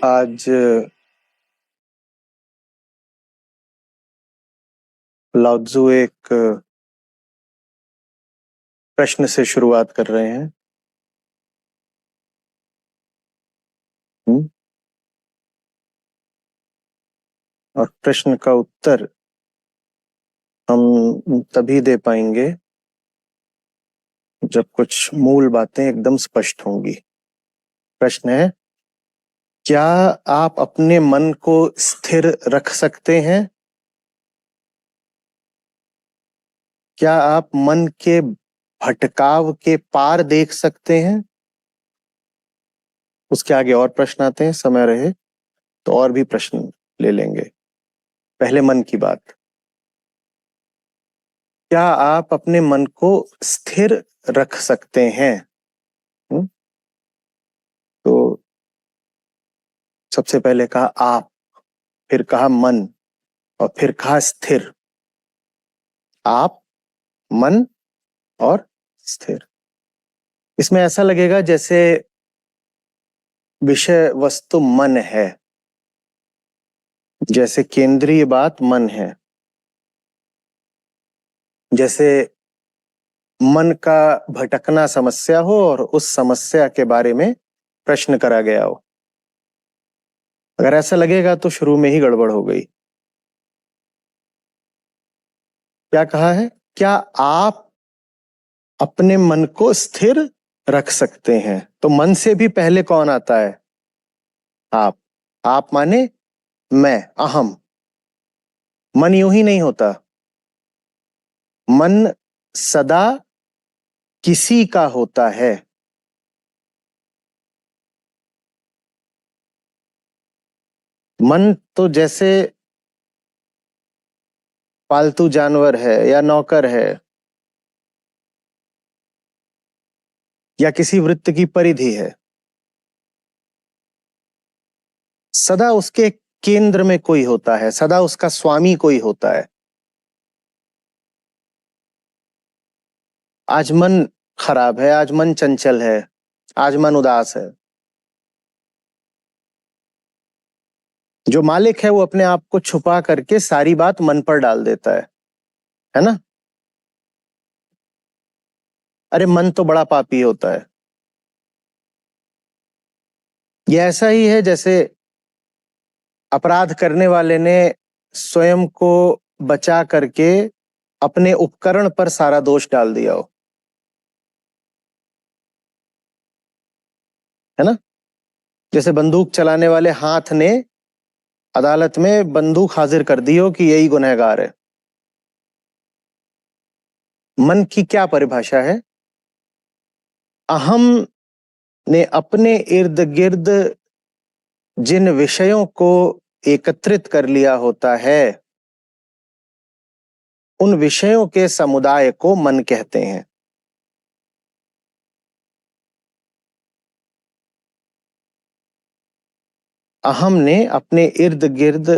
आज लाओ त्ज़ु एक प्रश्न से शुरुआत कर रहे हैं। और प्रश्न का उत्तर हम तभी दे पाएंगे जब कुछ मूल बातें एकदम स्पष्ट होंगी। प्रश्न है, क्या आप अपने मन को स्थिर रख सकते हैं? क्या आप मन के भटकाव के पार देख सकते हैं? उसके आगे और प्रश्न आते हैं, समय रहे तो और भी प्रश्न ले लेंगे। पहले मन की बात, क्या आप अपने मन को स्थिर रख सकते हैं? तो सबसे पहले कहा आप, फिर कहा मन और फिर कहा स्थिर। आप, मन और स्थिर। इसमें ऐसा लगेगा जैसे विषय वस्तु मन है, जैसे केंद्रीय बात मन है, जैसे मन का भटकना समस्या हो और उस समस्या के बारे में प्रश्न करा गया हो। अगर ऐसा लगेगा तो शुरू में ही गड़बड़ हो गई। क्या कहा है? क्या आप अपने मन को स्थिर रख सकते हैं? तो मन से भी पहले कौन आता है? आप। आप माने मैं, अहम। मन यूं ही नहीं होता। मन सदा किसी का होता है। मन तो जैसे पालतू जानवर है या नौकर है या किसी वृत्त की परिधि है। सदा उसके केंद्र में कोई होता है, सदा उसका स्वामी कोई होता है। आज मन खराब है, आज मन चंचल है, आज मन उदास है। जो मालिक है वो अपने आप को छुपा करके सारी बात मन पर डाल देता है ना? अरे मन तो बड़ा पापी होता है। ये ऐसा ही है जैसे अपराध करने वाले ने स्वयं को बचा करके अपने उपकरण पर सारा दोष डाल दिया हो, है ना? जैसे बंदूक चलाने वाले हाथ ने अदालत में बंदूक हाजिर कर दी हो कि यही गुनहगार है। मन की क्या परिभाषा है? अहम ने अपने इर्द गिर्द जिन विषयों को एकत्रित कर लिया होता है, उन विषयों के समुदाय को मन कहते हैं। अहम ने अपने इर्द गिर्द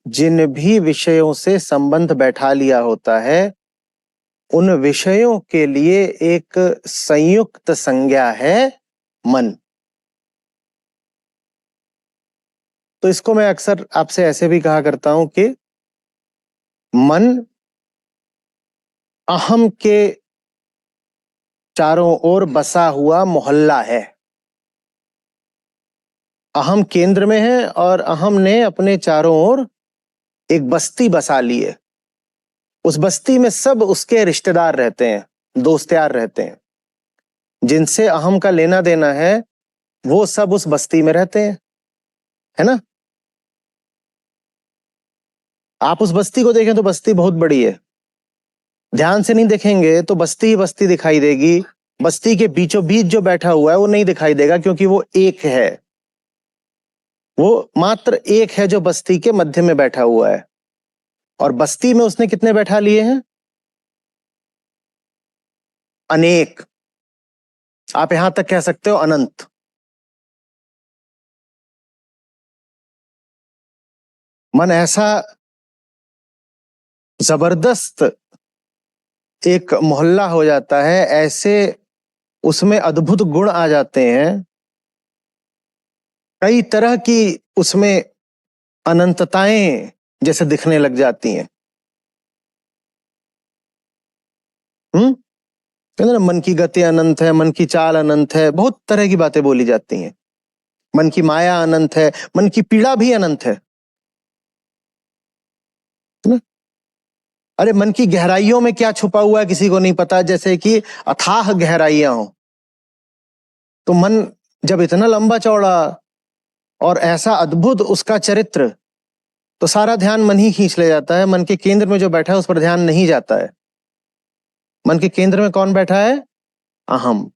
जिन भी विषयों से संबंध बैठा लिया होता है, उन विषयों के लिए एक संयुक्त संज्ञा है मन। तो इसको मैं अक्सर आपसे ऐसे भी कहा करता हूं कि मन अहम के चारों ओर बसा हुआ मोहल्ला है। अहम केंद्र में है और अहम ने अपने चारों ओर एक बस्ती बसा ली है। उस बस्ती में सब उसके रिश्तेदार रहते हैं, दोस्त यार रहते हैं। जिनसे अहम का लेना देना है वो सब उस बस्ती में रहते हैं, है ना? आप उस बस्ती को देखें तो बस्ती बहुत बड़ी है। ध्यान से नहीं देखेंगे तो बस्ती ही बस्ती दिखाई देगी। बस्ती के बीचों बीच जो बैठा हुआ है वो नहीं दिखाई देगा, क्योंकि वो एक है। वो मात्र एक है जो बस्ती के मध्य में बैठा हुआ है। और बस्ती में उसने कितने बैठा लिए हैं? अनेक। आप यहां तक कह सकते हो अनंत। मन ऐसा जबरदस्त एक मोहल्ला हो जाता है, ऐसे उसमें अद्भुत गुण आ जाते हैं कई तरह की उसमें अनंतताएं जैसे दिखने लग जाती हैं। कहते ना मन की गति अनंत है, मन की चाल अनंत है, बहुत तरह की बातें बोली जाती हैं। मन की माया अनंत है, मन की पीड़ा भी अनंत है ना? अरे मन की गहराइयों में क्या छुपा हुआ है किसी को नहीं पता, जैसे कि अथाह गहराइयां हो। तो मन जब इतना लंबा चौड़ा और ऐसा अद्भुत उसका चरित्र, तो सारा ध्यान मन ही खींच ले जाता है। मन के केंद्र में जो बैठा है उस पर ध्यान नहीं जाता है। मन के केंद्र में कौन बैठा है? अहम।